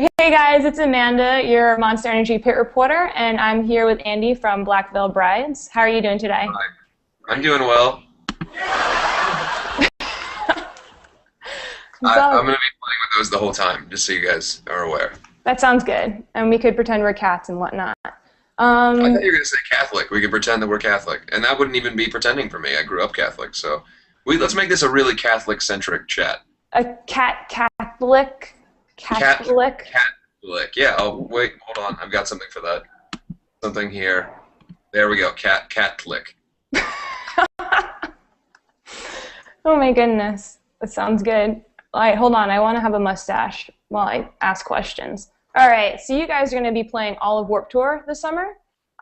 Hey guys, it's Amanda, your Monster Energy Pit reporter, and I'm here with Andy from Black Veil Brides. How are you doing today? Hi. I'm doing well. I'm going to be playing with those the whole time, just so you guys are aware. That sounds good, and we could pretend we're cats and whatnot. I thought you were going to say Catholic. We could pretend that we're Catholic, and that wouldn't even be pretending for me. I grew up Catholic, so let's make this a really Catholic-centric chat. A Catholic? Catholic? Catholic. Yeah. Oh, wait. Hold on. I've got something for that. Something here. There we go. Catholic. Oh my goodness, that sounds good. All right, hold on. I want to have a mustache while I ask questions. All right, so you guys are going to be playing all of Warped Tour this summer?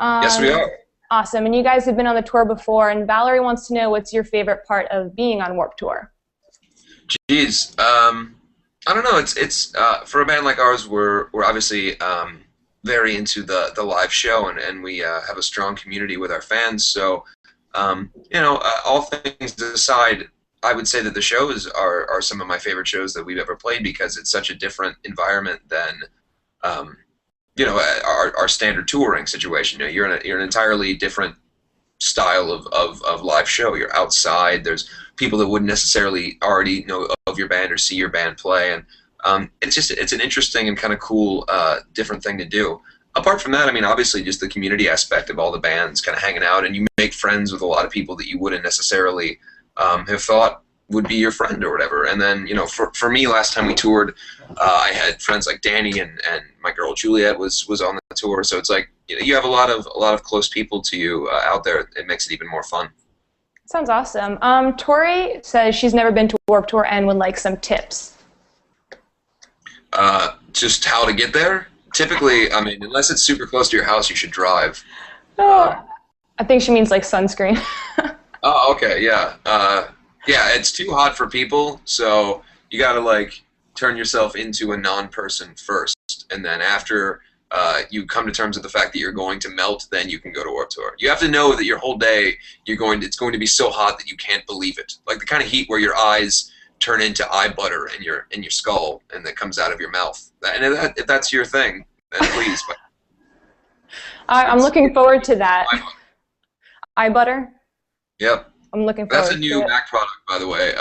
Yes, we are. Awesome, and you guys have been on the tour before, and Valerie wants to know what's your favorite part of being on Warped Tour? Jeez. I don't know. It's for a band like ours, we're obviously very into the live show, and we have a strong community with our fans. So, all things aside, I would say that the shows are some of my favorite shows that we've ever played because it's such a different environment than, our standard touring situation. You're in an entirely different style of live show. You're outside. There's people that wouldn't necessarily already know of your band or see your band play, and it's an interesting and kind of cool different thing to do. Apart from that, I mean, obviously just the community aspect of all the bands kind of hanging out, and you make friends with a lot of people that you wouldn't necessarily have thought would be your friend or whatever. And then, for me, last time we toured, I had friends like Danny and my girl Juliet was on the tour. So it's like you have a lot of close people to you out there. It makes it even more fun. Sounds awesome. Tori says she's never been to Warped Tour and would like some tips. Just how to get there. Typically, I mean, unless it's super close to your house, you should drive. I think she means like sunscreen. Oh, okay, yeah. Yeah, it's too hot for people, so you gotta like turn yourself into a non-person first, and then after you come to terms with the fact that you're going to melt, then you can go to Warped Tour. You have to know that your whole day it's going to be so hot that you can't believe it. Like the kind of heat where your eyes turn into eye butter in your skull and that comes out of your mouth. And if that's your thing, then please. I'm looking forward to that. Eye butter? Yep. I'm looking forward to it. That's a new Mac product, by the way,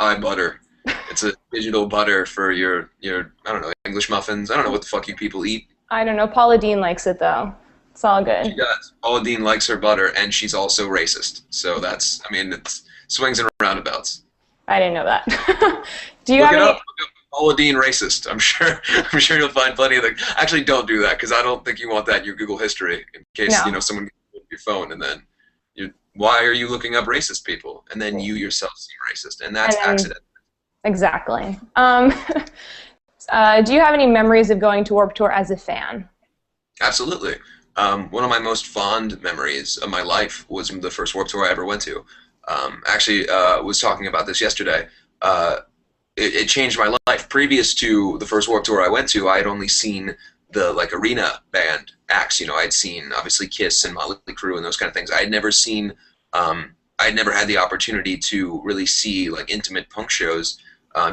eye butter. It's a digital butter for your I don't know, English muffins. I don't know what the fuck you people eat. I don't know. Paula Dean likes it, though. It's all good. She does. Paula Dean likes her butter, and she's also racist. So it's swings and roundabouts. I didn't know that. Do you Look have it any... up. Look up Paula Dean racist. I'm sure you'll find plenty of things. Actually, don't do that, because I don't think you want that in your Google history, in case, someone gets your phone, and then why are you looking up racist people? And then you yourself seem racist, and that's accidental. Exactly. Do you have any memories of going to Warped Tour as a fan? Absolutely. One of my most fond memories of my life was the first Warped Tour I ever went to. Actually, was talking about this yesterday. It changed my life. Previous to the first Warped Tour I went to, I had only seen the arena band acts. I'd seen obviously Kiss and Motley Crue and those kind of things. I had never seen. I had never had the opportunity to really see intimate punk shows,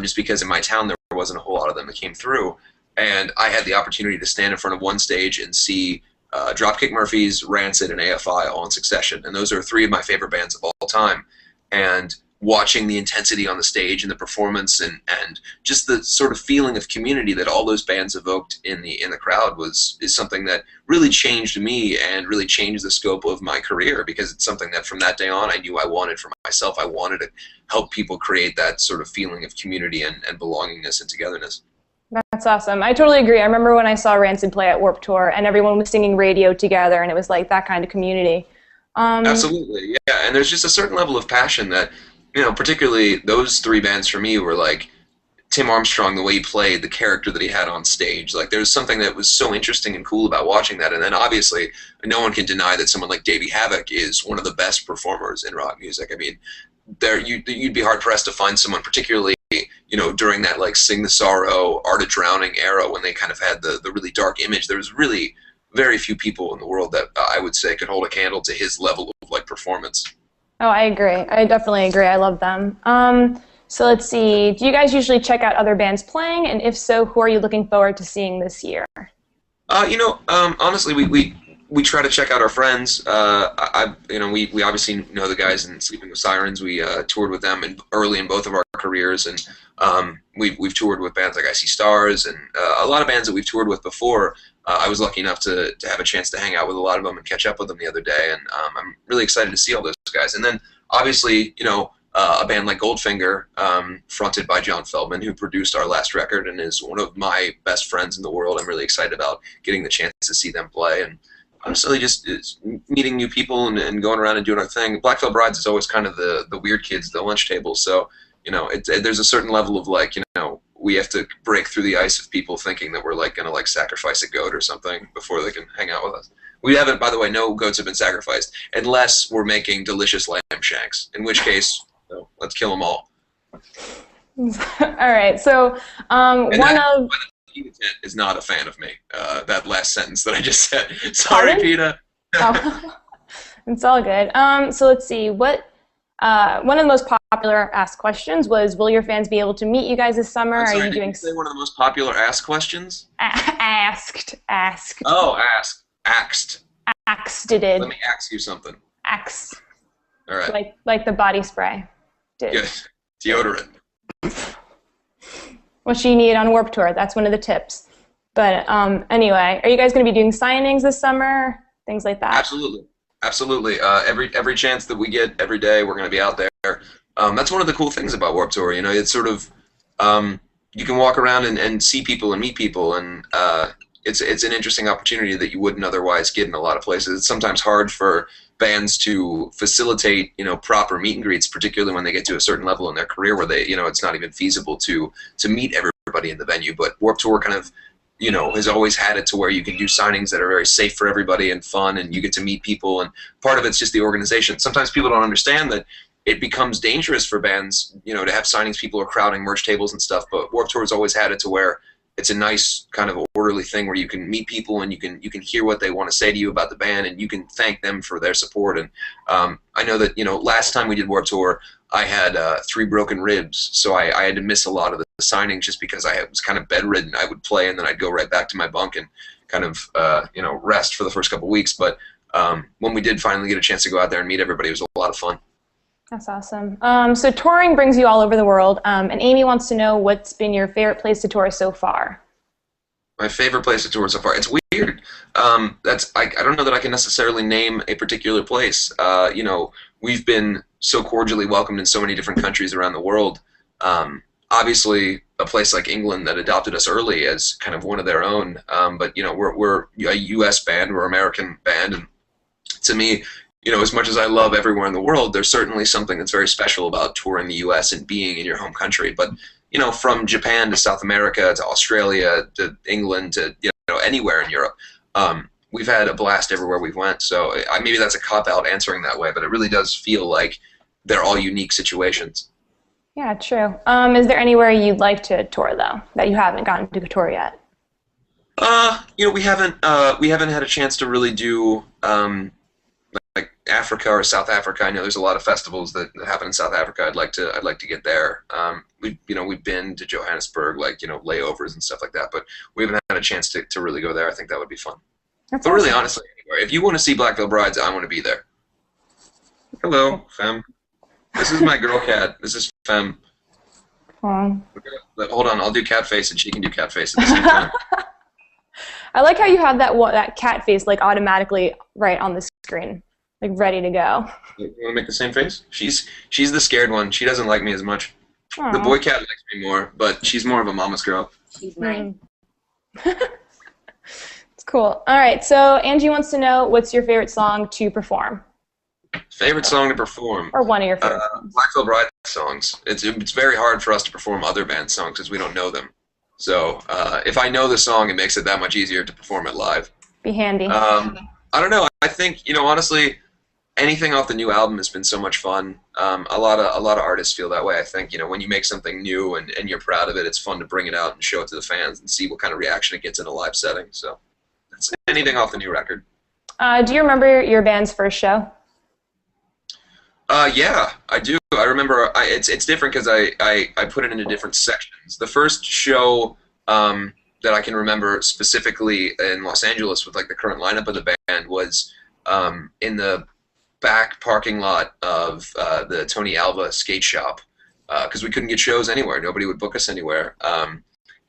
just because in my town there wasn't a whole lot of them that came through, and I had the opportunity to stand in front of one stage and see Dropkick Murphys, Rancid, and AFI all in succession, and those are three of my favorite bands of all time. And watching the intensity on the stage and the performance and just the sort of feeling of community that all those bands evoked in the crowd is something that really changed me and really changed the scope of my career, because it's something that from that day on I knew I wanted for myself. I wanted to help people create that sort of feeling of community and belongingness and togetherness. That's awesome. I totally agree. I remember when I saw Rancid play at Warped Tour and everyone was singing Radio together, and it was like that kind of community. Absolutely, yeah. And there's just a certain level of passion that, particularly those three bands for me were like Tim Armstrong, the way he played, the character that he had on stage. Like there's something that was so interesting and cool about watching that. And then obviously no one can deny that someone like Davey Havok is one of the best performers in rock music. I mean, you'd be hard pressed to find someone, particularly during that Sing the Sorrow, Art of Drowning era, when they kind of had the really dark image. There was really very few people in the world that I would say could hold a candle to his level of performance. Oh, I agree. I definitely agree. I love them. So let's see. Do you guys usually check out other bands playing? And if so, who are you looking forward to seeing this year? Honestly, we try to check out our friends. We obviously know the guys in Sleeping with Sirens. We toured with them early in both of our careers, and we've toured with bands like I See Stars and a lot of bands that we've toured with before. I was lucky enough to have a chance to hang out with a lot of them and catch up with them the other day, and I'm really excited to see all those guys. And then obviously, a band like Goldfinger, fronted by John Feldman, who produced our last record and is one of my best friends in the world. I'm really excited about getting the chance to see them play, and honestly just meeting new people and going around and doing our thing. Black Veil Brides is always kind of the weird kids at the lunch table, so there's a certain level of we have to break through the ice of people thinking that we're gonna sacrifice a goat or something before they can hang out with us. We haven't, by the way, no goats have been sacrificed unless we're making delicious lamb shanks, in which case, let's kill them all. All right, so PETA is not a fan of me. That last sentence that I just said. Sorry, PETA. Oh, it's all good. So let's see. One of the most popular asked questions was, will your fans be able to meet you guys this summer? I'm sorry, Are you doing? Did you say one of the most popular asked questions? Asked. Oh, asked. Axed. Axed it did. Let me ask you something. Axe. All right. Like the body spray. Did. Good. Deodorant. What you need on Warped Tour. That's one of the tips. But anyway, are you guys going to be doing signings this summer? Things like that? Absolutely. Every chance that we get, every day, we're going to be out there. That's one of the cool things about Warped Tour. It's sort of you can walk around and see people and meet people, and it's an interesting opportunity that you wouldn't otherwise get in a lot of places. It's sometimes hard for bands to facilitate, proper meet and greets, particularly when they get to a certain level in their career where they, it's not even feasible to meet everybody in the venue. But Warped Tour kind of, has always had it to where you can do signings that are very safe for everybody and fun, and you get to meet people, and part of it's just the organization. Sometimes people don't understand that it becomes dangerous for bands, to have signings. People are crowding merch tables and stuff, but Warped Tour has always had it to where it's a nice kind of orderly thing where you can meet people and you can hear what they want to say to you about the band, and you can thank them for their support. And I know that last time we did Warped Tour, I had 3 broken ribs, so I had to miss a lot of the signings just because I was kind of bedridden. I would play and then I'd go right back to my bunk and kind of rest for the first couple weeks. But when we did finally get a chance to go out there and meet everybody, it was a lot of fun. That's awesome. So touring brings you all over the world, and Amy wants to know what's been your favorite place to tour so far. My favorite place to tour so far. It's weird. I don't know that I can necessarily name a particular place. We've been so cordially welcomed in so many different countries around the world. Obviously, a place like England that adopted us early as kind of one of their own. But we're a U.S. band, we're an American band, and to me, as much as I love everywhere in the world, there's certainly something that's very special about touring the U.S. and being in your home country. But from Japan to South America to Australia to England to anywhere in Europe, we've had a blast everywhere we've went. So maybe that's a cop-out answering that way, but it really does feel like they're all unique situations. Yeah, true. Is there anywhere you'd like to tour though that you haven't gotten to tour yet? We haven't had a chance to really do like Africa or South Africa. I know there's a lot of festivals that happen in South Africa. I'd like to get there. We've been to Johannesburg, layovers and stuff like that, but we haven't had a chance to really go there. I think that would be fun. That's but awesome. Really, honestly, anywhere. If you want to see Black Veil Brides, I want to be there. Hello, Fem. This is my girl cat. This is Fem. Hold on, I'll do cat face and she can do cat face at the same time. I like how you have that cat face automatically right on the screen, ready to go. You want to make the same face? She's the scared one. She doesn't like me as much. Aww. The boy cat likes me more, but she's more of a mama's girl. She's mine. It's cool. All right, so Angie wants to know what's your favorite song to perform? Favorite song to perform? Or one of your favorite songs? Black Veil Bride songs. It's very hard for us to perform other band songs because we don't know them. So if I know the song, it makes it that much easier to perform it live. Be handy. I don't know. I think honestly, anything off the new album has been so much fun. A lot of artists feel that way. I think when you make something new and you're proud of it, it's fun to bring it out and show it to the fans and see what kind of reaction it gets in a live setting. So that's anything off the new record. Do you remember your band's first show? Yeah, I do. I remember. It's different because I put it into different sections. The first show that I can remember specifically in Los Angeles with like the current lineup of the band was in the back parking lot of the Tony Alva skate shop because we couldn't get shows anywhere. Nobody would book us anywhere.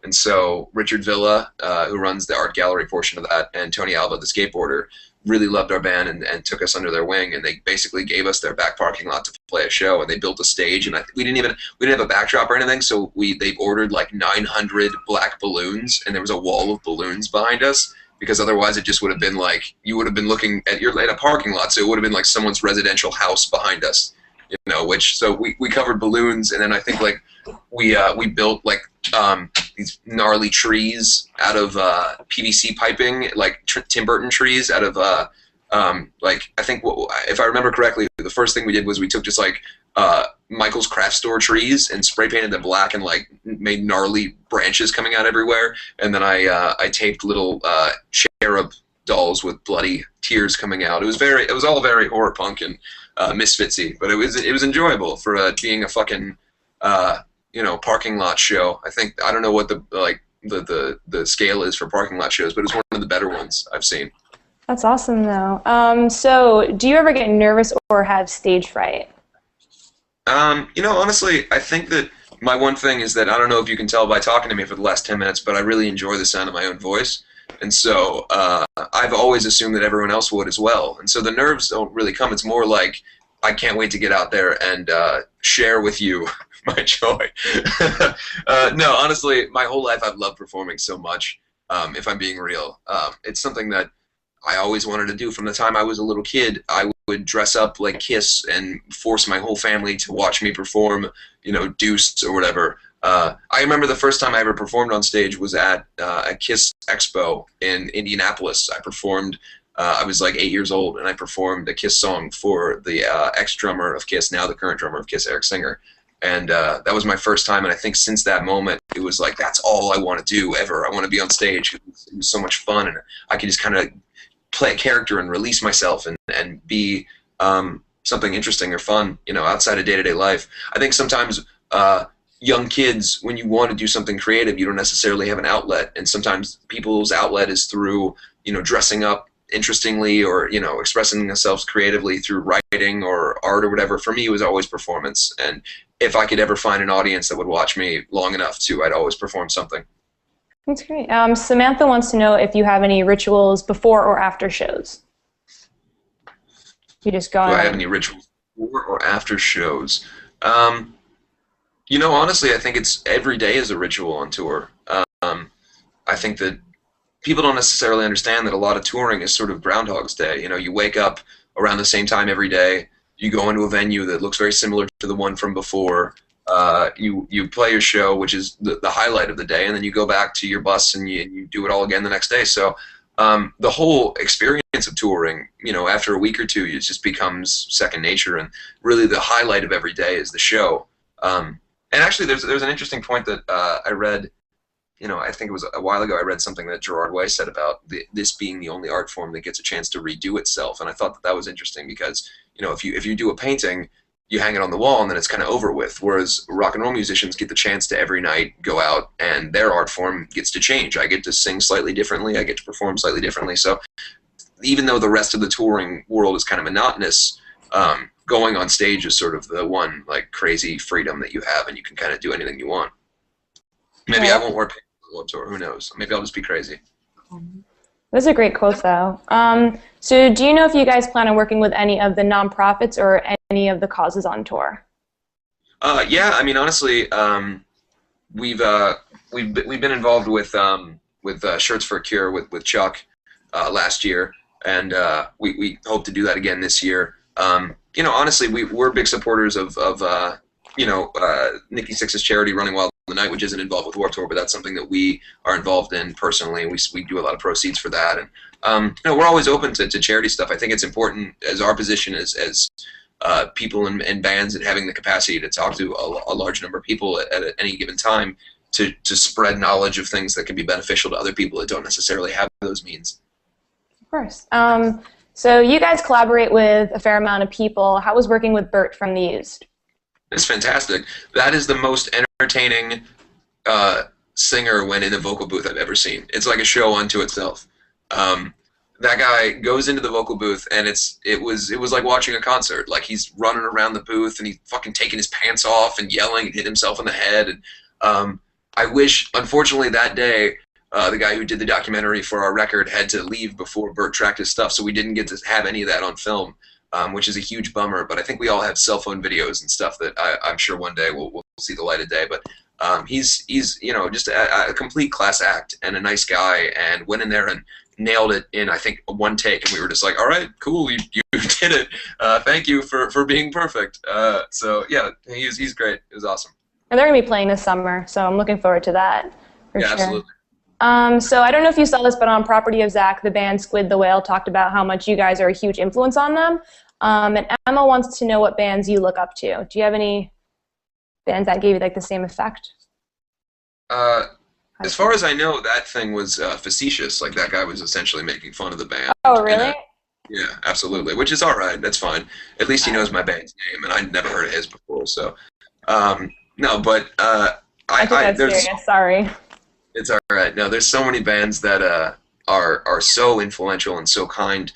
And so Richard Villa, who runs the art gallery portion of that, and Tony Alva, the skateboarder, really loved our band and took us under their wing. And they basically gave us their back parking lot to play a show. And they built a stage. And we didn't have a backdrop or anything. So they ordered like 900 black balloons, and there was a wall of balloons behind us. Because otherwise it just would have been like, you would have been looking at a parking lot, so it would have been like someone's residential house behind us, so we covered balloons, and then I think like we built like these gnarly trees out of PVC piping, like Tim Burton trees out of like, I think if I remember correctly, the first thing we did was we took just like Michael's craft store trees and spray painted them black and like made gnarly branches coming out everywhere. And then I taped little cherub dolls with bloody tears coming out. It was all very horror punk and misfitsy, but it was enjoyable for being a fucking parking lot show. I don't know what the scale is for parking lot shows, but it's one of the better ones I've seen. That's awesome, though. So do you ever get nervous or have stage fright? Honestly, I think that my one thing is that I don't know if you can tell by talking to me for the last 10 minutes, but I really enjoy the sound of my own voice. And so I've always assumed that everyone else would as well. And so the nerves don't really come. It's more like I can't wait to get out there and share with you my joy. No, honestly, my whole life I've loved performing so much, if I'm being real. It's something that I always wanted to do. From the time I was a little kid, I would dress up like Kiss and force my whole family to watch me perform, Deuce or whatever. I remember the first time I ever performed on stage was at a Kiss Expo in Indianapolis. I performed, I was like 8 years old, and I performed a Kiss song for the ex-drummer of Kiss, now the current drummer of Kiss, Eric Singer. And that was my first time, and I think since that moment, it was like, that's all I want to do ever. I want to be on stage. It was so much fun, and I could just kind of play a character and release myself and be something interesting or fun, outside of day-to-day life. I think sometimes young kids, when you want to do something creative, you don't necessarily have an outlet, and sometimes people's outlet is through, dressing up interestingly or, expressing themselves creatively through writing or art or whatever. For me, it was always performance, and if I could ever find an audience that would watch me long enough I'd always perform something. That's great. Samantha wants to know if you have any rituals before or after shows. You just go. Do I have any rituals before or after shows? Honestly, I think it's every day is a ritual on tour. I think that people don't necessarily understand that a lot of touring is sort of Groundhog's Day. You wake up around the same time every day. You go into a venue that looks very similar to the one from before. You play your show, which is the highlight of the day, and then you go back to your bus and you do it all again the next day. So the whole experience of touring, after a week or two, it just becomes second nature, and really the highlight of every day is the show. And actually, there's an interesting point that I read. I think it was a while ago. I read something that Gerard Way said about this being the only art form that gets a chance to redo itself, and I thought that was interesting because if you do a painting, you hang it on the wall and then it's kind of over with. Whereas rock and roll musicians get the chance to every night go out and their art form gets to change. I get to sing slightly differently. I get to perform slightly differently. So even though the rest of the touring world is kind of monotonous, going on stage is sort of the one like crazy freedom that you have, and you can kind of do anything you want. Maybe I won't wear pants on the World Tour. Who knows? Maybe I'll just be crazy. Those are great quotes, though. So do you know if you guys plan on working with any of the nonprofits or any of the causes on tour? Yeah, I mean, honestly, we've been involved with Shirts for a Cure with Chuck last year, and we hope to do that again this year. Honestly, we're big supporters of Nikki Sixx's charity, Running Wild in the Night, which isn't involved with Warped Tour, but that's something that we are involved in personally. We do a lot of proceeds for that, and we're always open to charity stuff. I think it's important as our position as people in bands and having the capacity to talk to a large number of people at any given time to spread knowledge of things that can be beneficial to other people that don't necessarily have those means. Of course. So you guys collaborate with a fair amount of people. How was working with Bert from The Used? It's fantastic. That is the most entertaining singer when in a vocal booth I've ever seen. It's like a show unto itself. Um, that guy goes into the vocal booth and it was like watching a concert. Like he's running around the booth and he's fucking taking his pants off and yelling and hit himself in the head. And I wish, unfortunately, that day the guy who did the documentary for our record had to leave before Bert tracked his stuff, so we didn't get to have any of that on film, which is a huge bummer. But I think we all have cell phone videos and stuff that I'm sure one day we'll see the light of day. But he's just a complete class act and a nice guy, and went in there and nailed it in I think one take, and we were just like, all right, cool, you did it. Thank you for being perfect. So yeah, he's great. It was awesome. And they're going to be playing this summer, so I'm looking forward to that for Yeah, sure. absolutely. So I don't know if you saw this, but on Property of Zach, the band Squid the Whale talked about how much you guys are a huge influence on them. And Emma wants to know what bands you look up to. Do you have any bands that gave you like the same effect? As far as I know, that thing was facetious. Like that guy was essentially making fun of the band. Oh, really? Yeah, absolutely. Which is all right. That's fine. At least he knows my band's name, and I'd never heard of his before. So, no, but I think that's serious. Sorry. It's all right. No, there's so many bands that are so influential and so kind.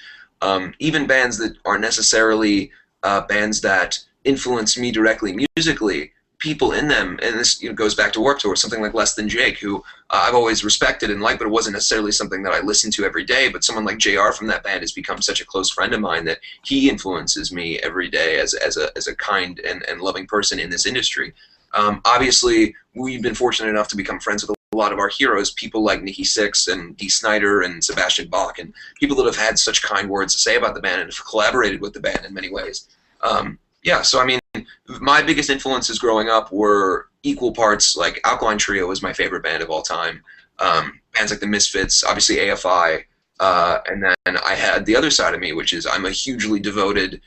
Even bands that aren't necessarily bands that influence me directly musically. People in them, and this goes back to Warped Tour, something like Less Than Jake, who I've always respected and liked, but it wasn't necessarily something that I listened to every day. But someone like JR from that band has become such a close friend of mine that he influences me every day as a kind and loving person in this industry. Obviously, we've been fortunate enough to become friends with a lot of our heroes, people like Nikki Sixx and Dee Snider and Sebastian Bach, and people that have had such kind words to say about the band and have collaborated with the band in many ways. Yeah, so I mean, my biggest influences growing up were equal parts, like Alkaline Trio was my favorite band of all time. Bands like the Misfits, obviously AFI, and then I had the other side of me, which is I'm a hugely devoted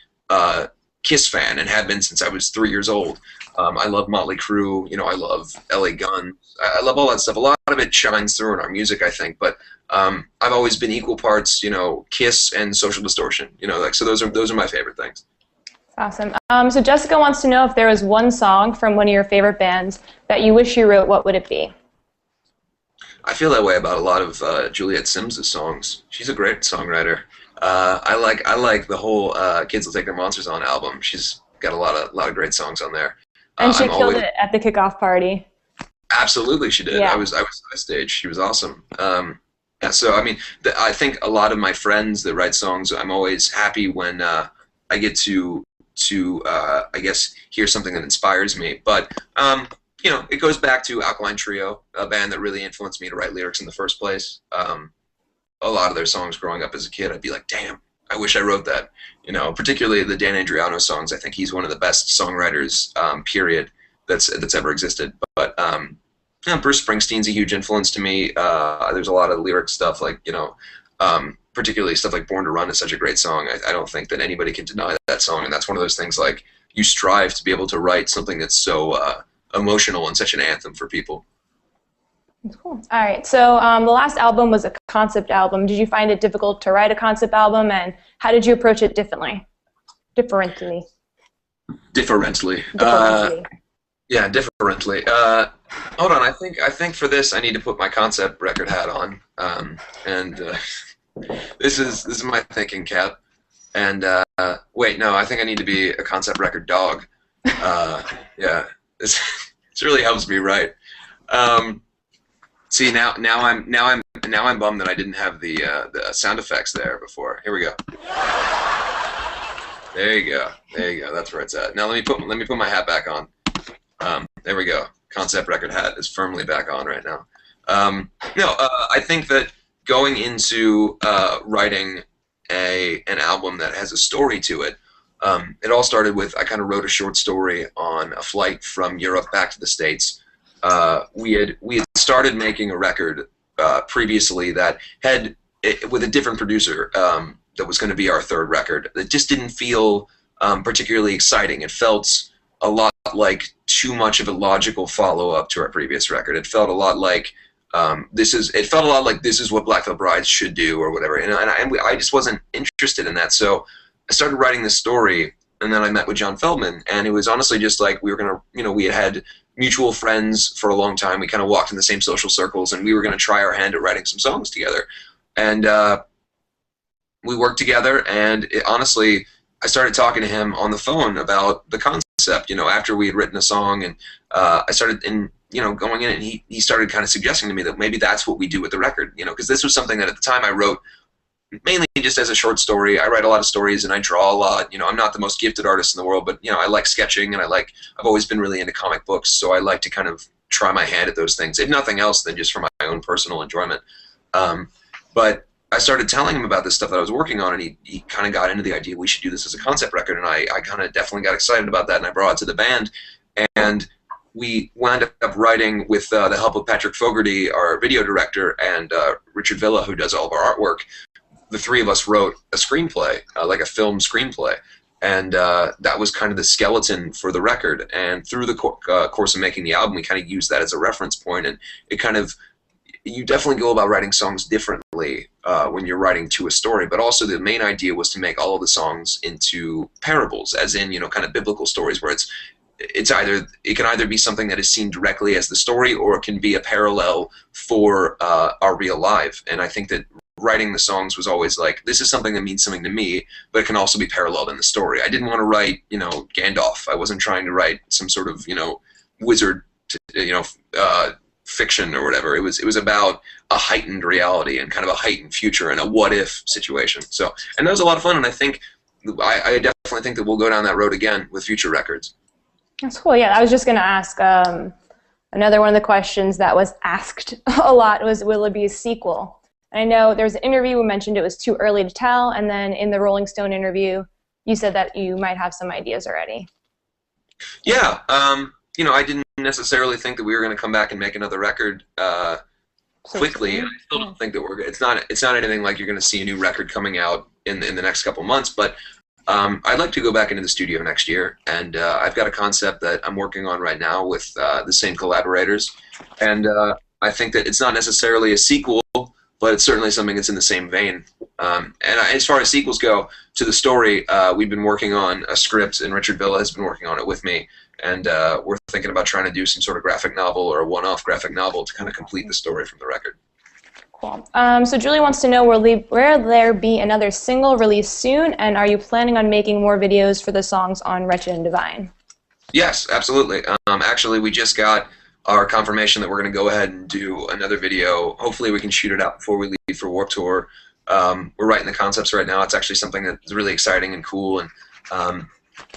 Kiss fan and have been since I was 3 years old. I love Motley Crue, I love LA Guns. I love all that stuff. A lot of it shines through in our music, I think, but I've always been equal parts, Kiss and Social Distortion, so those are my favorite things. Awesome. So Jessica wants to know if there was one song from one of your favorite bands that you wish you wrote, what would it be? I feel that way about a lot of Juliet Simms' songs. She's a great songwriter. I like the whole Kids Will Take Their Monsters On album. She's got a lot of great songs on there. And she killed it at the kickoff party. Absolutely, she did. Yeah. I was on stage. She was awesome. Yeah, so I mean, I think a lot of my friends that write songs, I'm always happy when I get to I guess hear something that inspires me. But it goes back to Alkaline Trio, a band that really influenced me to write lyrics in the first place. A lot of their songs growing up as a kid, I'd be like, damn, I wish I wrote that. Particularly the Dan Andriano songs. I think he's one of the best songwriters, period, that's ever existed. But Bruce Springsteen's a huge influence to me. There's a lot of lyric stuff, like particularly stuff like Born to Run is such a great song. I don't think that anybody can deny that song, and that's one of those things, like, you strive to be able to write something that's so emotional and such an anthem for people. That's cool. All right, so the last album was a concept album. Did you find it difficult to write a concept album, and how did you approach it differently? Differently. Yeah, differently. Hold on, I think for this I need to put my concept record hat on, and this is my thinking cap. And wait, no, I think I need to be a concept record dog. Yeah, this really helps me write. See, now I'm bummed that I didn't have the sound effects there before. Here we go. There you go. That's where it's at. Now let me put my hat back on. There we go. Concept record hat is firmly back on right now. I think that going into writing an album that has a story to it, it all started with, I kind of wrote a short story on a flight from Europe back to the States. We had started making a record previously that had, with a different producer, that was going to be our third record. It just didn't feel particularly exciting. It felt a lot like too much of a logical follow-up to our previous record. It felt a lot like It felt a lot like this is what Black Veil Brides should do or whatever, and I just wasn't interested in that. So I started writing this story, and then I met with John Feldman, and it was honestly just like we were gonna, we had mutual friends for a long time. We kind of walked in the same social circles, and we were gonna try our hand at writing some songs together. And we worked together, and honestly, I started talking to him on the phone about the concept, after we had written a song, and I started going in, and he started kind of suggesting to me that maybe that's what we do with the record, because this was something that at the time I wrote mainly just as a short story. I write a lot of stories, and I draw a lot. I'm not the most gifted artist in the world, but I like sketching, and I've always been really into comic books, so I like to kind of try my hand at those things, if nothing else than just for my own personal enjoyment. But I started telling him about this stuff that I was working on, and he kind of got into the idea we should do this as a concept record, and I kind of definitely got excited about that, and I brought it to the band, and we wound up writing with the help of Patrick Fogarty, our video director, and Richard Villa, who does all of our artwork. The three of us wrote a screenplay, like a film screenplay, and that was kind of the skeleton for the record. And through the course of making the album, we kind of used that as a reference point, and it kind of, you definitely go about writing songs differently when you're writing to a story, but also the main idea was to make all of the songs into parables, as in, kind of biblical stories where it can either be something that is seen directly as the story, or it can be a parallel for our real life. And I think that writing the songs was always like, this is something that means something to me, but it can also be paralleled in the story. I didn't want to write, Gandalf. I wasn't trying to write some sort of, wizard, fiction or whatever. It was about a heightened reality and kind of a heightened future and a what if situation. So, and that was a lot of fun, and I think I definitely think that we'll go down that road again with future records. That's cool. Yeah, I was just going to ask, another one of the questions that was asked a lot was, will it be a sequel? And I know there was an interview we mentioned it was too early to tell, and then in the Rolling Stone interview, you said that you might have some ideas already. Yeah, I didn't necessarily think that we were going to come back and make another record quickly. I still don't think that it's not anything like you're going to see a new record coming out in the next couple months, but I'd like to go back into the studio next year, and I've got a concept that I'm working on right now with the same collaborators, and I think that it's not necessarily a sequel, but it's certainly something that's in the same vein. And as far as sequels go to the story, we've been working on a script, and Richard Villa has been working on it with me, and we're thinking about trying to do some sort of graphic novel or a one-off graphic novel to kind of complete the story from the record. Cool. So Julie wants to know, will there be another single released soon, and are you planning on making more videos for the songs on Wretched and Divine? Yes, absolutely. Actually, we just got our confirmation that we're going to go ahead and do another video. Hopefully we can shoot it out before we leave for Warped Tour. We're writing the concepts right now. It's actually something that's really exciting and cool. And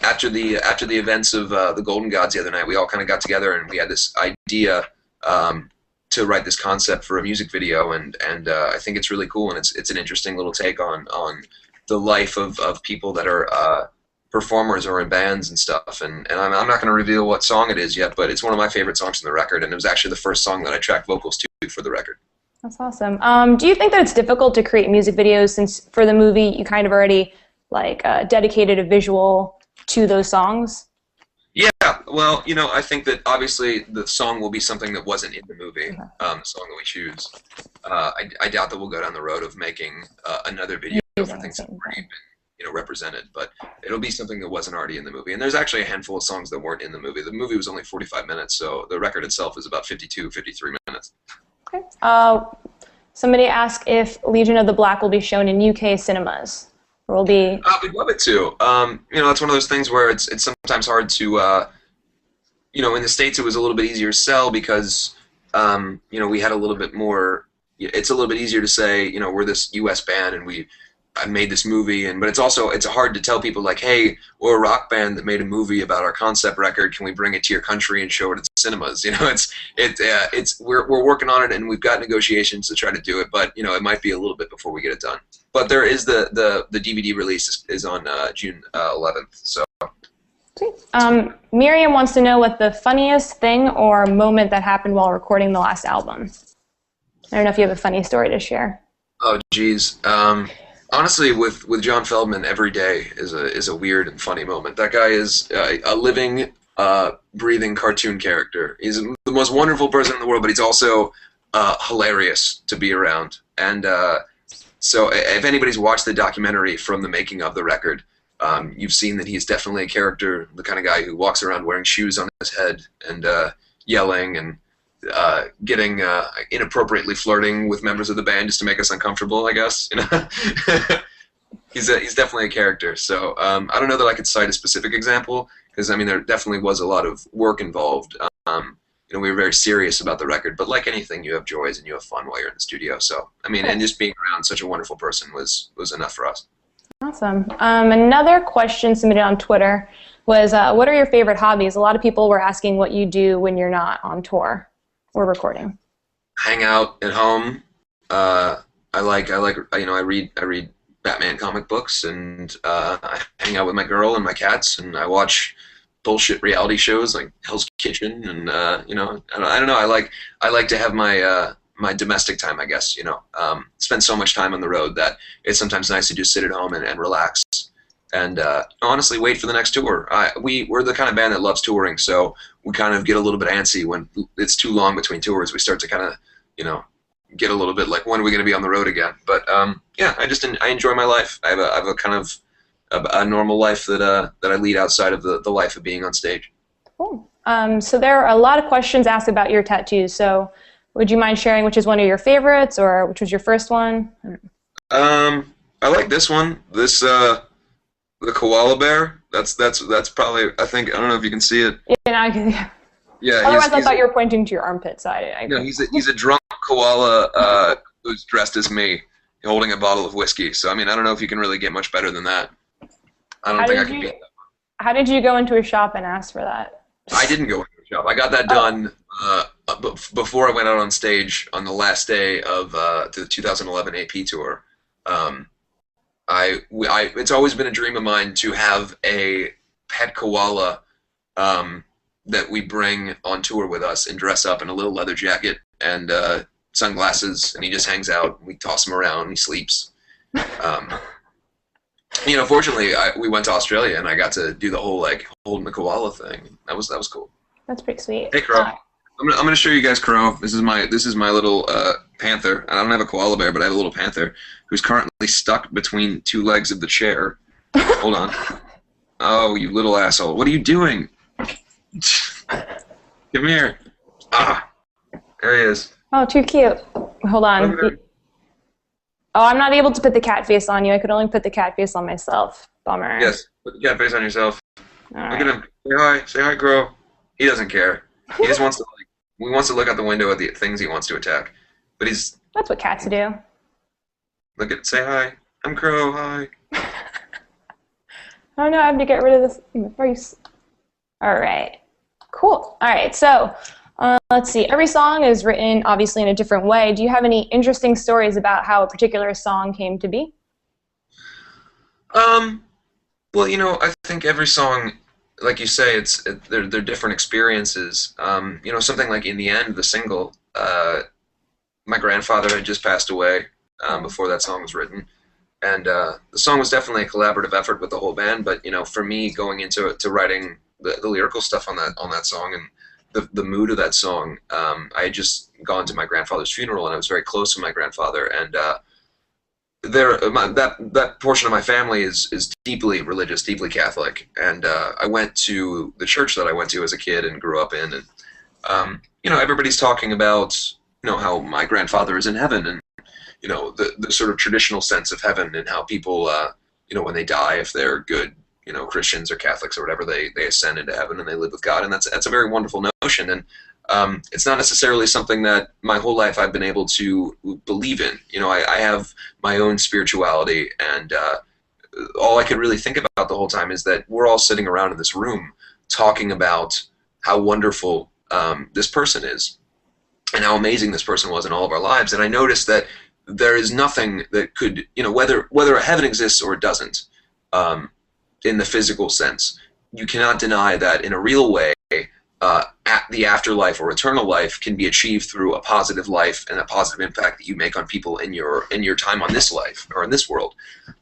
after the events of the Golden Gods the other night, we all kind of got together and we had this idea to write this concept for a music video, and I think it's really cool, and it's an interesting little take on the life of people that are performers or in bands and stuff. And I'm not going to reveal what song it is yet, but it's one of my favorite songs on the record, and it was actually the first song that I tracked vocals to for the record. That's awesome. Do you think that it's difficult to create music videos, since for the movie you kind of already dedicated a visual to those songs? Yeah, well, I think that obviously the song will be something that wasn't in the movie, the song that we choose. I doubt that we'll go down the road of making another video for things that have already been represented, but it'll be something that wasn't already in the movie. And there's actually a handful of songs that weren't in the movie. The movie was only 45 minutes, so the record itself is about 52, 53 minutes. Okay. Somebody asked if Legion of the Black will be shown in UK cinemas. Will be. We'd love it to. That's one of those things where it's sometimes hard to. In the States it was a little bit easier to sell because, we had a little bit more. It's a little bit easier to say, we're this U.S. band and I made this movie, but it's hard to tell people like, hey, we're a rock band that made a movie about our concept record. Can we bring it to your country and show it at cinemas? We're working on it, and we've got negotiations to try to do it, but it might be a little bit before we get it done. But there is the DVD release is on June 11th. So. Sweet. Miriam wants to know what the funniest thing or moment that happened while recording the last album. I don't know if you have a funny story to share. Oh, geez. Honestly, with John Feldman, every day is a weird and funny moment. That guy is a living, breathing cartoon character. He's the most wonderful person in the world, but he's also hilarious to be around. And so if anybody's watched the documentary from the making of the record, you've seen that he's definitely a character, the kind of guy who walks around wearing shoes on his head and yelling and getting inappropriately flirting with members of the band just to make us uncomfortable, I guess. You know, he's definitely a character. So I don't know that I could cite a specific example because I mean there definitely was a lot of work involved. You know, we were very serious about the record, but like anything, you have joys and you have fun while you're in the studio. So I mean, and just being around such a wonderful person was enough for us. Awesome. Another question submitted on Twitter was, what are your favorite hobbies? A lot of people were asking what you do when you're not on tour or recording. Hang out at home. I like you know I read Batman comic books and I hang out with my girl and my cats and I watch bullshit reality shows like Hell's Kitchen and you know I don't know I like to have my my domestic time, I guess, you know. Spend so much time on the road that it's sometimes nice to just sit at home and relax and honestly wait for the next tour. We're the kind of band that loves touring, so we kind of get a little bit antsy when it's too long between tours. We start to kind of, you know, get a little bit like, when are we going to be on the road again? But yeah, I enjoy my life. I have a kind of a normal life that I lead outside of the life of being on stage. Cool. So there are a lot of questions asked about your tattoos. So would you mind sharing which is one of your favorites or which was your first one? I like this one. This the koala bear. That's probably, I think, I don't know if you can see it. Yeah, I can. Yeah. Otherwise, I thought you were pointing to your armpit side. No, he's a drunk koala who's dressed as me, holding a bottle of whiskey. So I mean, I don't know if you can really get much better than that. I don't think I can beat that. How did you go into a shop and ask for that? I didn't go into a shop. I got that done before I went out on stage on the last day of the 2011 AP tour. It's always been a dream of mine to have a pet koala that we bring on tour with us and dress up in a little leather jacket and sunglasses, and he just hangs out. We toss him around, and he sleeps. You know, fortunately, we went to Australia, and I got to do the whole like holding the koala thing. That was cool. That's pretty sweet. Hey, Crow. I'm gonna show you guys Crow. This is my little panther. I don't have a koala bear, but I have a little panther who's currently stuck between two legs of the chair. Hold on. Oh, you little asshole! What are you doing? Come here. Ah, there he is. Oh, too cute. Hold on. Oh, I'm not able to put the cat face on you. I could only put the cat face on myself. Bummer. Yes, put the cat face on yourself. All Look right. at him. Say hi. Say hi, Crow. He doesn't care. He just wants to look out the window at the things he wants to attack. But he's. That's what cats do. Look at. Say hi. I'm Crow. Hi. Oh no, I have to get rid of this before you. All right. Cool. All right. So. Let's see. Every song is written, obviously, in a different way. Do you have any interesting stories about how a particular song came to be? Well, you know, I think every song, like you say, they're different experiences. You know, something like "In the End," the single. My grandfather had just passed away before that song was written, and the song was definitely a collaborative effort with the whole band. But you know, for me, going into writing the lyrical stuff on that song and the mood of that song, I had just gone to my grandfather's funeral, and I was very close to my grandfather, and that portion of my family is deeply religious, deeply Catholic, and I went to the church that I went to as a kid and grew up in, and you know, everybody's talking about, you know, how my grandfather is in heaven, and you know, the sort of traditional sense of heaven, and how people, you know, when they die, if they're good, you know, Christians or Catholics or whatever, they ascend into heaven and they live with God, and that's a very wonderful notion, and it's not necessarily something that my whole life I've been able to believe in. You know, I have my own spirituality, and all I could really think about the whole time is that we're all sitting around in this room talking about how wonderful this person is and how amazing this person was in all of our lives, and I noticed that there is nothing that could, you know, whether a heaven exists or it doesn't, in the physical sense, you cannot deny that in a real way, the afterlife or eternal life can be achieved through a positive life and a positive impact that you make on people in your time on this life or in this world.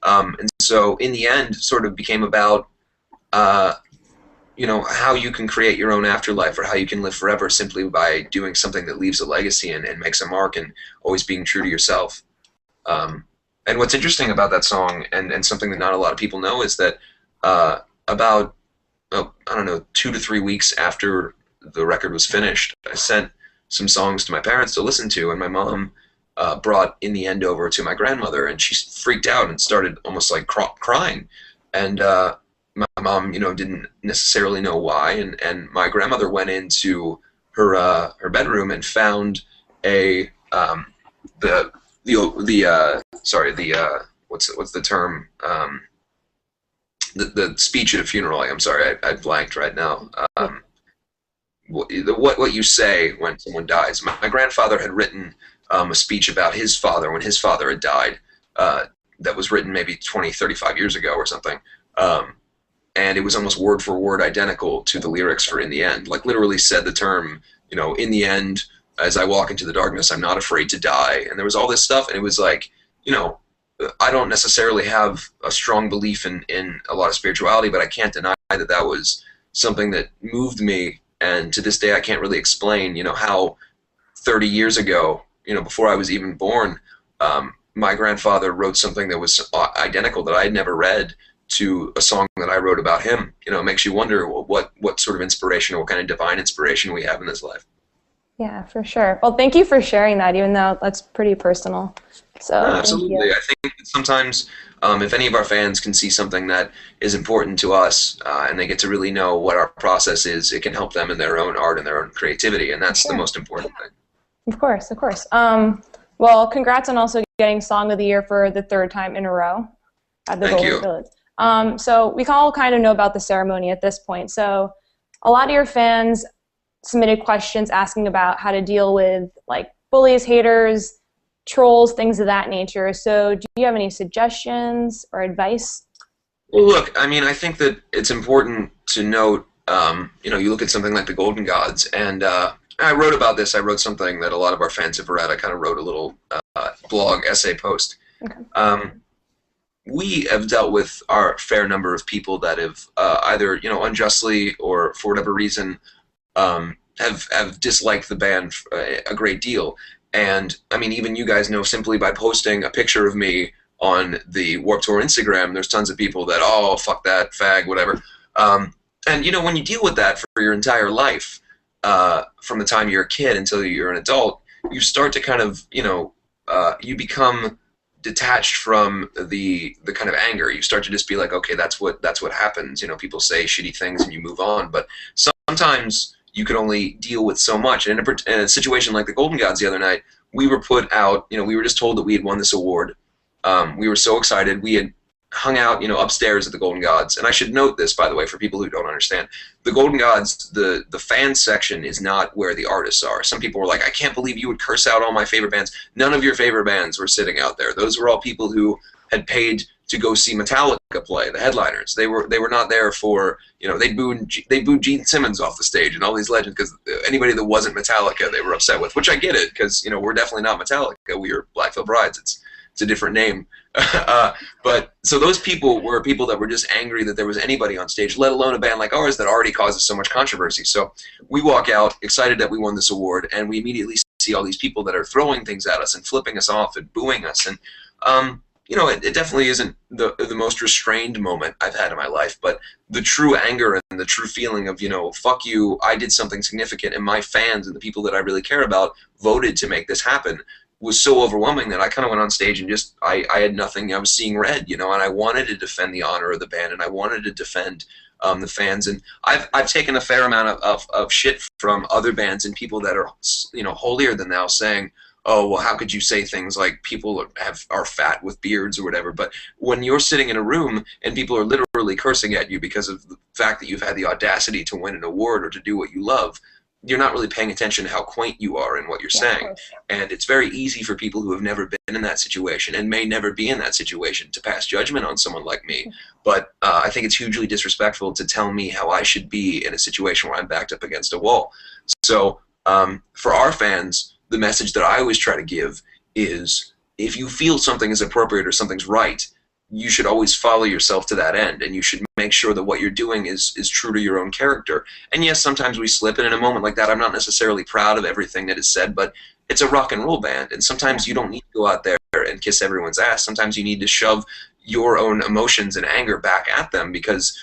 And so in the end, sort of became about, how you can create your own afterlife or how you can live forever simply by doing something that leaves a legacy and makes a mark and always being true to yourself. And what's interesting about that song and something that not a lot of people know is that about, oh, I don't know, 2 to 3 weeks after the record was finished, I sent some songs to my parents to listen to, and my mom brought In the End over to my grandmother, and she freaked out and started almost like crying. And my mom, didn't necessarily know why, and my grandmother went into her bedroom and found a what's the term, the speech at a funeral. I'm sorry, I blanked right now. What you say when someone dies. My grandfather had written a speech about his father when his father had died, that was written maybe 20, 35 years ago or something. And it was almost word for word identical to the lyrics for In the End. Like literally said the term, in the end, as I walk into the darkness, I'm not afraid to die. And there was all this stuff, and it was like, I don't necessarily have a strong belief in a lot of spirituality, but I can't deny that that was something that moved me. And to this day, I can't really explain, how 30 years ago, before I was even born, my grandfather wrote something that was identical that I had never read to a song that I wrote about him. It makes you wonder what sort of inspiration or what kind of divine inspiration we have in this life. Yeah, for sure. Well, thank you for sharing that, even though that's pretty personal. So no, absolutely. I think that sometimes if any of our fans can see something that is important to us and they get to really know what our process is, it can help them in their own art and their own creativity, and that's the most important thing. Of course, of course. Well, congrats on also getting Song of the Year for the 3rd time in a row at the Golden Village. So we all kind of know about the ceremony at this point. So a lot of your fans submitted questions asking about how to deal with like bullies, haters, trolls, things of that nature. So do you have any suggestions or advice? Well, look, I mean, I think that it's important to note, you look at something like the Golden Gods, and I wrote about this. I wrote something that a lot of our fans have read. I kind of wrote a little blog essay post. Okay. We have dealt with our fair number of people that have either, unjustly or for whatever reason, have disliked the band a great deal. And I mean, even you guys know, simply by posting a picture of me on the Warped Tour Instagram, there's tons of people that, oh, fuck that, fag, whatever. And when you deal with that for your entire life, from the time you're a kid until you're an adult, you start to kind of, you become detached from the kind of anger. You start to just be like, okay, that's what happens. People say shitty things and you move on. But sometimes you can only deal with so much. And in a situation like the Golden Gods the other night, we were put out, we were just told that we had won this award. We were so excited. We had hung out, upstairs at the Golden Gods. And I should note this, by the way, for people who don't understand. The Golden Gods, the fan section is not where the artists are. Some people were like, I can't believe you would curse out all my favorite bands. None of your favorite bands were sitting out there. Those were all people who had paid to go see Metallica play, the headliners. They were not there for, they booed Gene Simmons off the stage and all these legends, because anybody that wasn't Metallica they were upset with, which I get it, because we're definitely not Metallica. We are Black Veil Brides. It's a different name. But so those people were people that were just angry that there was anybody on stage, let alone a band like ours that already causes so much controversy. So we walk out excited that we won this award, and we immediately see all these people that are throwing things at us and flipping us off and booing us. And it definitely isn't the most restrained moment I've had in my life, but the true anger and the true feeling of, fuck you, I did something significant, and my fans and the people that I really care about voted to make this happen, was so overwhelming that I kind of went on stage and just, I had nothing. I was seeing red, and I wanted to defend the honor of the band, and I wanted to defend the fans. And I've taken a fair amount of shit from other bands and people that are, holier than thou, saying, oh, well, how could you say things like people are fat with beards or whatever? But when you're sitting in a room and people are literally cursing at you because of the fact that you've had the audacity to win an award or to do what you love, you're not really paying attention to how quaint you are and what you're saying. And it's very easy for people who have never been in that situation and may never be in that situation to pass judgment on someone like me. But I think it's hugely disrespectful to tell me how I should be in a situation where I'm backed up against a wall. So for our fans, the message that I always try to give is, if you feel something is appropriate or something's right, you should always follow yourself to that end, and you should make sure that what you're doing is true to your own character. And yes, sometimes we slip, and in a moment like that, I'm not necessarily proud of everything that is said, but it's a rock and roll band, and sometimes you don't need to go out there and kiss everyone's ass. Sometimes you need to shove your own emotions and anger back at them because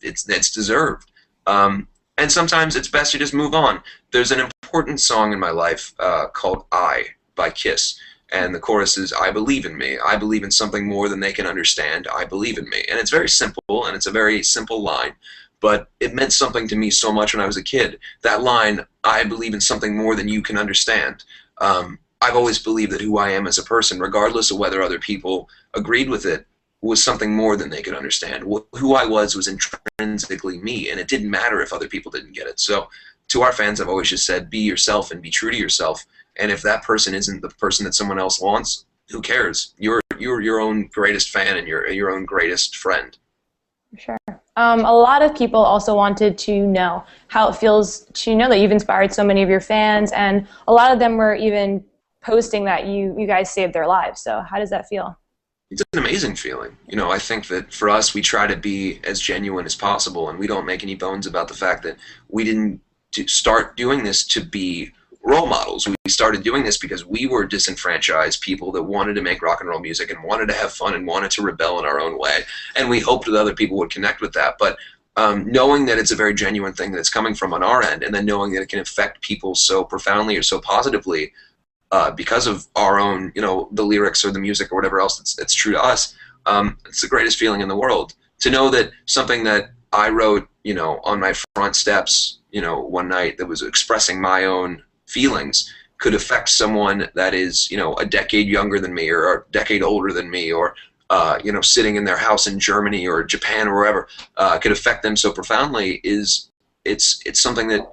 it's deserved. And sometimes it's best to just move on. There's an important song in my life called "I" by Kiss. And the chorus is, I believe in me. I believe in something more than they can understand. I believe in me. And it's very simple, and it's a very simple line. But it meant something to me so much when I was a kid. That line, I believe in something more than you can understand. I've always believed that who I am as a person, regardless of whether other people agreed with it, was something more than they could understand. Who I was intrinsically me, and it didn't matter if other people didn't get it. So to our fans, I've always just said, be yourself and be true to yourself. And if that person isn't the person that someone else wants, who cares? You're your own greatest fan and your own greatest friend. Sure. A lot of people also wanted to know how it feels to know that you've inspired so many of your fans, and a lot of them were even posting that you guys saved their lives. So how does that feel? It's an amazing feeling. You know, I think that for us, we try to be as genuine as possible, and we don't make any bones about the fact that we didn't start doing this to be role models. We started doing this because we were disenfranchised people that wanted to make rock and roll music and wanted to have fun and wanted to rebel in our own way. And we hoped that other people would connect with that. But knowing that it's a very genuine thing that's coming from on our end, and then knowing that it can affect people so profoundly or so positively because of our own, you know, the lyrics or the music or whatever else that's true to us, it's the greatest feeling in the world. To know that something that I wrote, you know, on my front steps, you know, one night that was expressing my own feelings could affect someone that is, you know, a decade younger than me or a decade older than me, or you know, sitting in their house in Germany or Japan or wherever, could affect them so profoundly. It's something that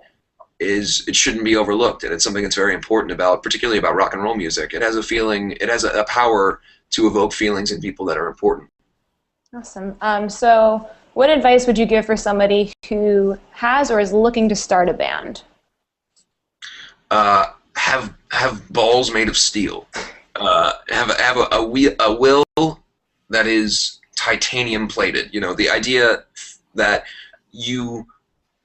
it shouldn't be overlooked, and it's something that's very important about, particularly about rock and roll music. It has a feeling, it has a power to evoke feelings in people that are important. Awesome. So what advice would you give for somebody who has or is looking to start a band? Have balls made of steel. Have a will that is titanium plated. You know, the idea that you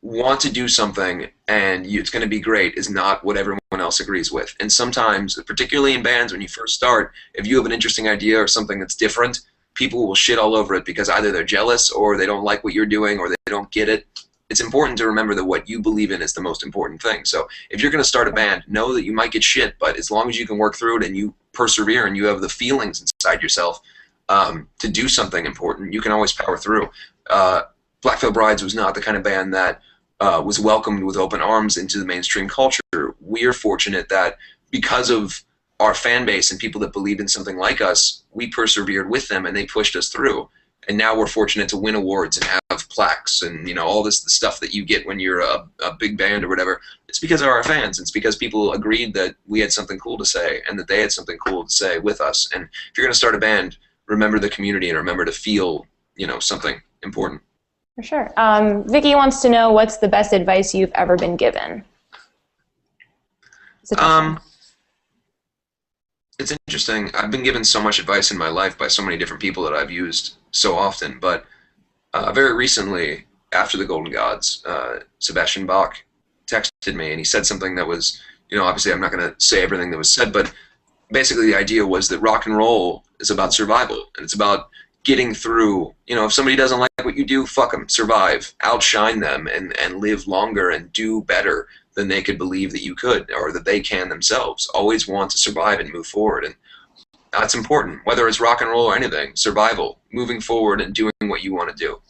want to do something and it's going to be great is not what everyone else agrees with. And sometimes, particularly in bands, when you first start, if you have an interesting idea or something that's different, people will shit all over it because either they're jealous or they don't like what you're doing or they don't get it. It's important to remember that what you believe in is the most important thing. So if you're going to start a band, know that you might get shit, but as long as you can work through it and you persevere and you have the feelings inside yourself to do something important, you can always power through. Black Veil Brides was not the kind of band that was welcomed with open arms into the mainstream culture. We are fortunate that because of our fan base and people that believed in something like us, we persevered with them and they pushed us through. And now we're fortunate to win awards and have plaques and, you know, all the stuff that you get when you're a big band or whatever. It's because of our fans. It's because people agreed that we had something cool to say and that they had something cool to say with us. And if you're going to start a band, remember the community and remember to feel, you know, something important. For sure. Vicky wants to know, what's the best advice you've ever been given? It's interesting. I've been given so much advice in my life by so many different people that I've used so often, but very recently, after the Golden Gods, Sebastian Bach texted me, and he said something that was, you know, obviously I'm not going to say everything that was said, but basically the idea was that rock and roll is about survival, and it's about getting through. You know, if somebody doesn't like what you do, fuck them, survive, outshine them, and live longer and do better than they could believe that you could or that they can themselves. Always want to survive and move forward, and that's important, whether it's rock and roll or anything. Survival, moving forward and doing what you want to do.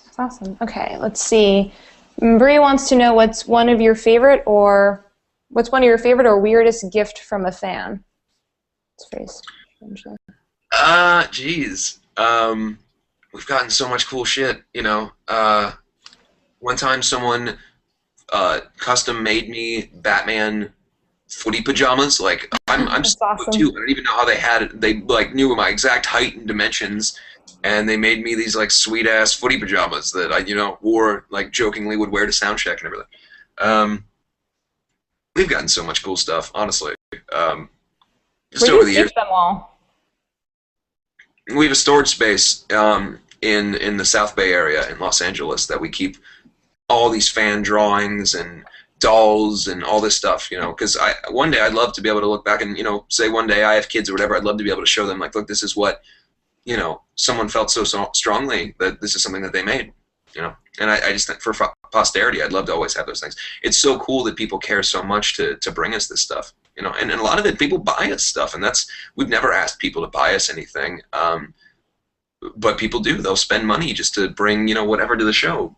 That's awesome. Okay, let's see. Bree wants to know, what's one of your favorite or weirdest gift from a fan? It's very strange. Geez. We've gotten so much cool shit, you know. One time someone custom made me Batman footy pajamas. Like, I'm awesome. 6'2". I don't even know how they had it. They like knew my exact height and dimensions, and they made me these like sweet ass footy pajamas that I, you know, wore, like jokingly would wear to sound check and everything. We've gotten so much cool stuff, honestly. Just Where over do the you years. keep them all? we have a storage space in the South Bay area in Los Angeles that we keep all these fan drawings and dolls and all this stuff, you know, because one day I'd love to be able to look back and, you know, say one day I have kids or whatever, I'd love to be able to show them, like, look, this is what, you know, someone felt so strongly that this is something that they made, you know. And I just think for posterity, I'd love to always have those things. It's so cool that people care so much to bring us this stuff, you know, and a lot of it, people buy us stuff, and we've never asked people to buy us anything, but people do. They'll spend money just to bring, you know, whatever to the show.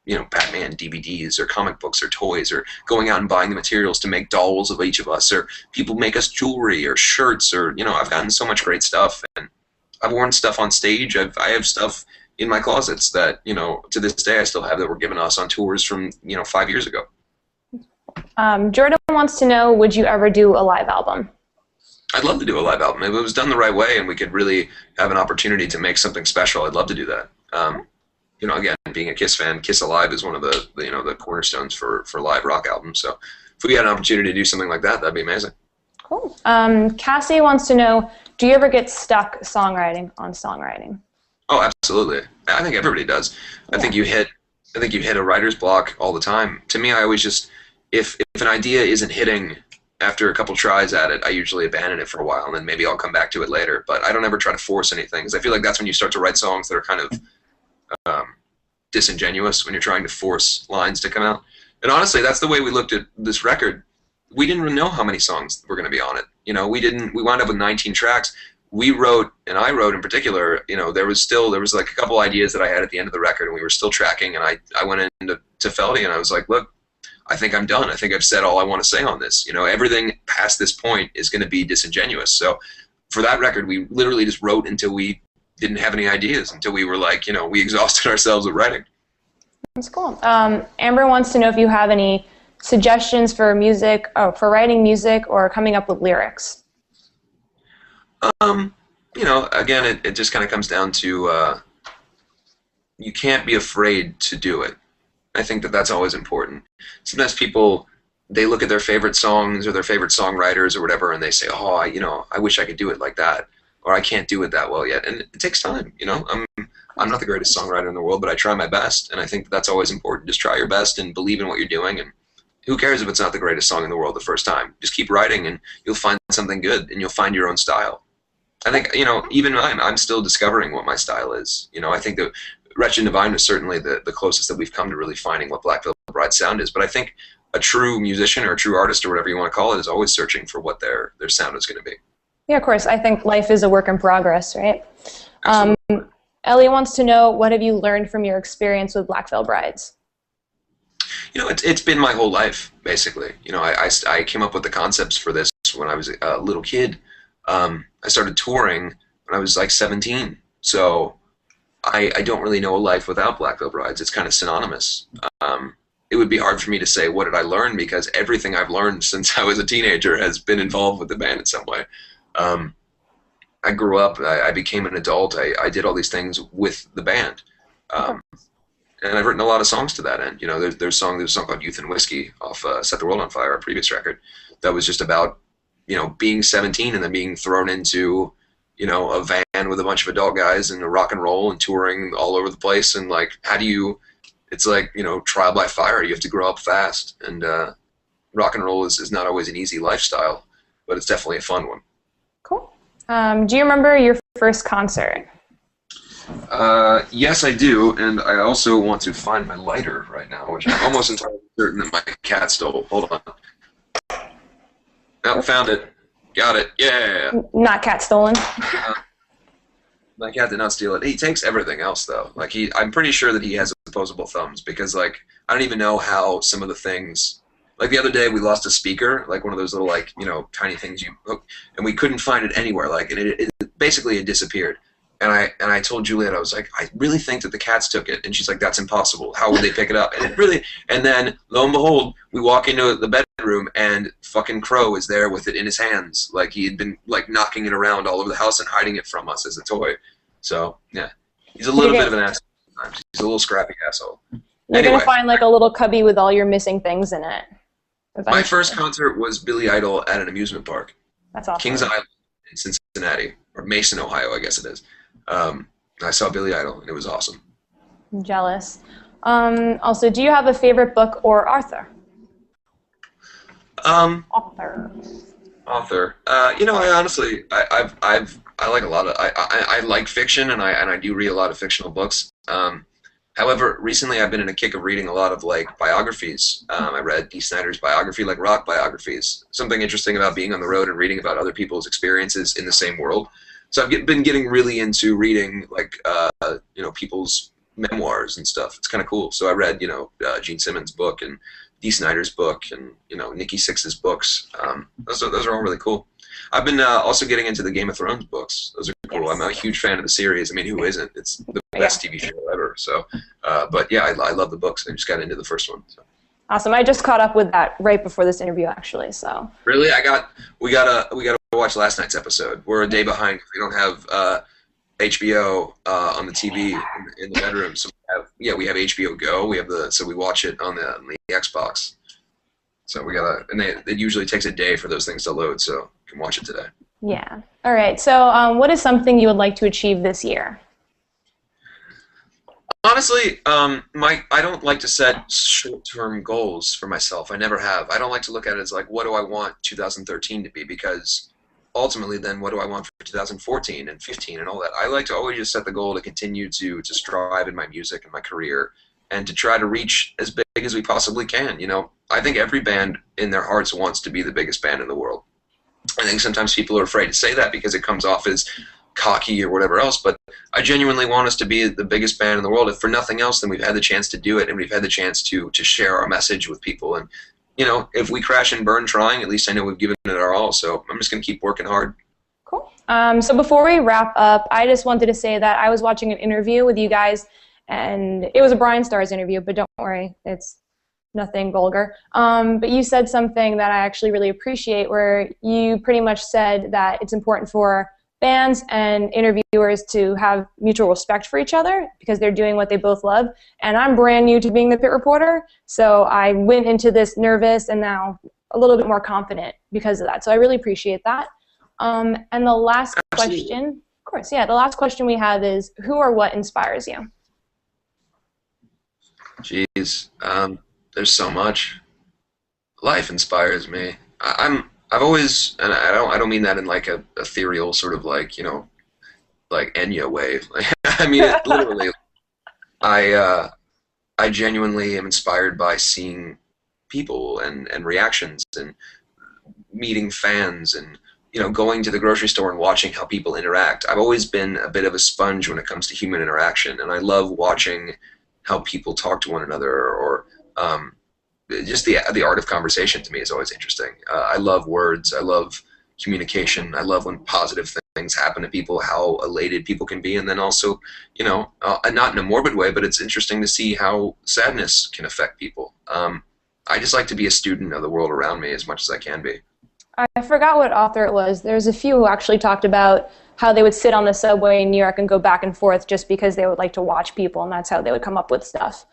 You know, Batman DVDs or comic books or toys, or going out and buying the materials to make dolls of each of us, or people make us jewelry or shirts, or, you know, I've gotten so much great stuff, and I've worn stuff on stage. I have stuff in my closets that, you know, to this day I still have that were given us on tours from, you know, 5 years ago. Jordan wants to know, would you ever do a live album? I'd love to do a live album. If it was done the right way and we could really have an opportunity to make something special, I'd love to do that. You know, again, being a Kiss fan, Kiss Alive is one of the you know, the cornerstones for live rock albums. So if we had an opportunity to do something like that, that'd be amazing. Cool. Cassie wants to know, do you ever get stuck songwriting on songwriting? Oh, absolutely. I think everybody does. Yeah. I think you hit a writer's block all the time. To me, I always just, if an idea isn't hitting after a couple tries at it, I usually abandon it for a while, and then maybe I'll come back to it later. But I don't ever try to force anything, because I feel like that's when you start to write songs that are kind of disingenuous, when you're trying to force lines to come out. And honestly, that's the way we looked at this record. We didn't really know how many songs were going to be on it. You know, we wound up with 19 tracks. We wrote, and I wrote in particular, you know, there was like a couple ideas that I had at the end of the record, and we were still tracking, and I went into Feldy and I was like, look, I think I'm done. I think I've said all I want to say on this. You know, everything past this point is going to be disingenuous. So for that record, we literally just wrote until we didn't have any ideas, until we were like, you know, we exhausted ourselves with writing. That's cool. Amber wants to know if you have any suggestions for for writing music or coming up with lyrics. You know, again, it just kind of comes down to you can't be afraid to do it. I think that's always important. Sometimes people, they look at their favorite songs or their favorite songwriters or whatever, and they say, oh, you know, I wish I could do it like that, or I can't do it that well yet. And it takes time, you know. I'm not the greatest songwriter in the world, but I try my best, and I think that's always important. Just try your best and believe in what you're doing, and who cares if it's not the greatest song in the world the first time? Just keep writing, and you'll find something good, and you'll find your own style. I think, you know, even I'm still discovering what my style is. You know, I think that Wretched and Divine is certainly the closest that we've come to really finding what Black Veil Bride's sound is. But I think a true musician or a true artist or whatever you want to call it is always searching for what their sound is going to be. Yeah, of course. I think life is a work in progress, right? Absolutely. Ellie wants to know, what have you learned from your experience with Black Veil Brides? You know, it's been my whole life, basically. You know, I came up with the concepts for this when I was a little kid. I started touring when I was like 17, so I don't really know a life without Black Veil Brides. It's kind of synonymous. It would be hard for me to say what did I learn, because everything I've learned since I was a teenager has been involved with the band in some way. I grew up, I became an adult, I did all these things with the band. And I've written a lot of songs to that end. You know, there's a song called Youth and Whiskey off Set the World on Fire, our previous record, that was just about, you know, being 17 and then being thrown into, you know, a van with a bunch of adult guys and rock and roll and touring all over the place. And like, it's like, you know, trial by fire. You have to grow up fast. And rock and roll is not always an easy lifestyle, but it's definitely a fun one. Cool. Do you remember your first concert? Yes, I do, and I also want to find my lighter right now, which I'm almost entirely certain that my cat stole. Hold on. Oh, found it. Got it. Yeah. Not cat stolen. My cat did not steal it. He takes everything else, though. Like, I'm pretty sure that he has opposable thumbs, because, like, I don't even know how some of the things... Like, the other day, we lost a speaker, like one of those little, like, you know, tiny things you hook, and we couldn't find it anywhere. Like, and it basically it disappeared. And I told Juliet, I was like, I really think that the cats took it. And she's like, that's impossible. How would they pick it up? And then, lo and behold, we walk into the bedroom, and fucking Crow is there with it in his hands. Like, he had been, like, knocking it around all over the house and hiding it from us as a toy. So, yeah. He's a little bit of an asshole sometimes. He's a little scrappy asshole. You're going to find, like, a little cubby with all your missing things in it. My first concert was Billy Idol at an amusement park. That's awesome. Kings Island in Cincinnati. or Mason, Ohio, I guess it is. I saw Billy Idol, and it was awesome. I'm jealous. Also, do you have a favorite book or author? Um, Author. Author. I honestly, I like a lot of, I like fiction, and I do read a lot of fictional books. However, recently I've been in a kick of reading a lot of like biographies. I read Dee Snider's biography, like rock biographies. Something interesting about being on the road and reading about other people's experiences in the same world. So been getting really into reading like people's memoirs and stuff. It's kind of cool. So I read Gene Simmons' book and Dee Snider's book and Nikki Sixx's books. Those are all really cool. I've been also getting into the Game of Thrones books. Those are cool. Yes. I'm a huge fan of the series. I mean, who isn't? It's the Yeah. best TV show ever. So, but yeah, I love the books. I just got into the first one. So. Awesome. I just caught up with that right before this interview, actually. So. Really, we gotta watch last night's episode. We're a day behind because we don't have HBO on the TV in the bedroom. So we have HBO Go. So we watch it on the Xbox. So it usually takes a day for those things to load. So you can watch it today. Yeah. All right. So, what is something you would like to achieve this year? Honestly, I don't like to set short-term goals for myself. I never have. I don't like to look at it as like, what do I want 2013 to be? Because ultimately, then what do I want for 2014 and 15 and all that? I like to always just set the goal to continue to strive in my music and my career, and to try to reach as big as we possibly can. I think every band in their hearts wants to be the biggest band in the world. I think sometimes people are afraid to say that because it comes off as cocky or whatever else, but I genuinely want us to be the biggest band in the world. If for nothing else, then we've had the chance to do it, and we've had the chance to share our message with people. And if we crash and burn trying, at least I know we've given it our all. So I'm just going to keep working hard. Cool. So before we wrap up, I just wanted to say that I was watching an interview with you guys, and it was a Brian Stars interview, but don't worry, it's nothing vulgar. But you said something that I actually really appreciate, where you pretty much said that it's important for bands and interviewers to have mutual respect for each other because they're doing what they both love. And I'm brand new to being the pit reporter, so I went into this nervous and now a little bit more confident because of that. So I really appreciate that. And the last question, of course, yeah, the last question we have is, who or what inspires you? Jeez, there's so much. Life inspires me. I've always, and I don't mean that in like a ethereal sort of like like Enya way. I mean it literally. I genuinely am inspired by seeing people and reactions and meeting fans and going to the grocery store and watching how people interact. I've always been a bit of a sponge when it comes to human interaction, and I love watching how people talk to one another, or just the art of conversation to me is always interesting. I love words. I love communication. I love when positive things happen to people, how elated people can be, and then also, not in a morbid way, but it's interesting to see how sadness can affect people. I just like to be a student of the world around me as much as I can be. I forgot what author it was. There's a few who actually talked about how they would sit on the subway in New York and go back and forth just because they would like to watch people, and that's how they would come up with stuff.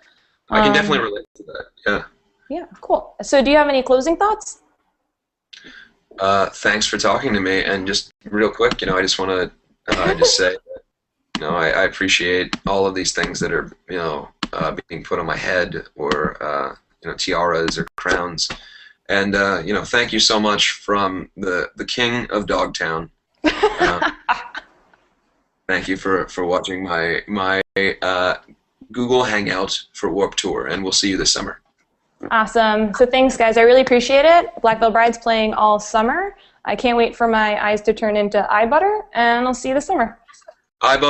I can definitely relate to that. Yeah. Yeah, cool. So do you have any closing thoughts? Thanks for talking to me. And just real quick, I just want to just say that, I appreciate all of these things that are, being put on my head, or, tiaras or crowns. And, thank you so much from the king of Dogtown. Thank you for watching my Google Hangout for Warped Tour, and we'll see you this summer. Awesome. So thanks, guys. I really appreciate it. Black Veil Bride's playing all summer. I can't wait for my eyes to turn into eye butter, and I'll see you this summer. Eye butter.